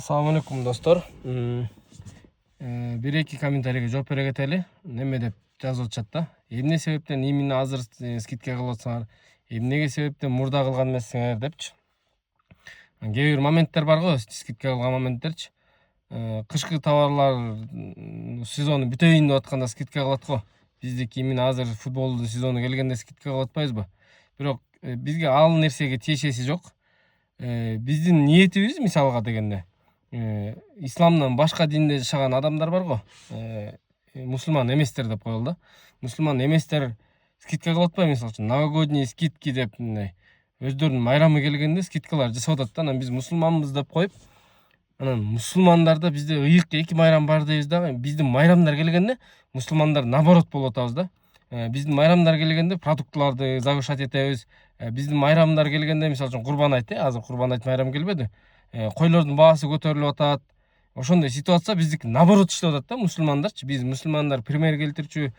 Assalamu алейкум достор. Бир эки комментарийге жооп бере кетели. Неме деп жазып атышат да. Эмне себептен именно азыр скидка кылып атсаңар, эмнеге себептен мурда кылган эмессиңер депчи. Кээ бир моменттер бар го, скидка кылган моменттерчи. Кышкы товарлар сезону бүтөйүн деп атканда скидка кылат го. Биздики именно азыр футболдун сезону келгенде скидка кылып атпайбызбы? Бирок бизге ал нерсеге тиешеси жок. Биздин ниетибиз мисалга дегенде исламдан башка динде жашаган адамдар бар го. Мусулман эместер деп коелу да. Мусулман эместер скидка кылып атпайбы, мисалы үчүн новогодний скидки деп мындай өздөрүнүн майрамы келгенде скидкалар жасап атат да. Анан биз мусулманбыз деп коюп, анан мусулмандарда бизде ыйык эки майрам бар дейбиз дагы. Биздин майрамдар келгенде мусулмандар наоборот болуп атабыз да. Биздин майрамдар келгенде продуктыларды завышать этебиз. Биздин майрамдар келгенде мисалы үчүн Курбан айт, азыр Курбан айт майрамы келбеди. Койлордун баасы көтөрүлүп атат. Ошондой ситуация биздики наоборот иштеп атат да, мусулмандарчы. Биз мусулмандар пример келтирчү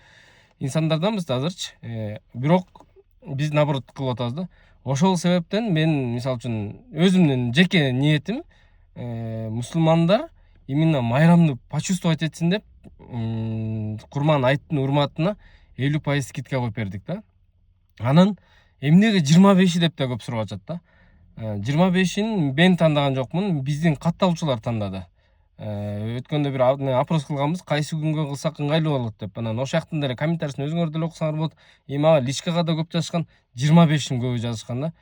инсандарданбыз да азырчы. Бирок биз наоборот кылып атабыз да. Ошол себептен мен мисалы үчүн өзүмдүн жеке ниетим мусулмандар именно майрамды почувствовать этсин деп Курбан айттын урматына 50% скидка коюп бердик да. Анан эмнеге 25 деп да көп сурап атышат да. 25-ин мен тандаган жокмун, биздин катталуучулар тандады. Өткөндө бир опрос кылганбыз, кайсы күнгө кылсак ыңгайлуу болот деп. Анан ошол жактын деле комментарийсин өзүңөр деле окусаңар болот. Ага личкага да көп жазышкан, 25-ин көбү жазышкан да.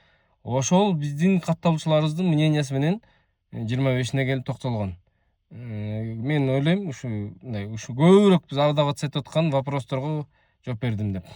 Ошол биздин катталуучуларыбыздын мнениясы менен 25-ине келип токтолгон. Мен ойлойм, ушу көбүрөөк биз абдаваться этип аткан вопросторго жооп бердим деп.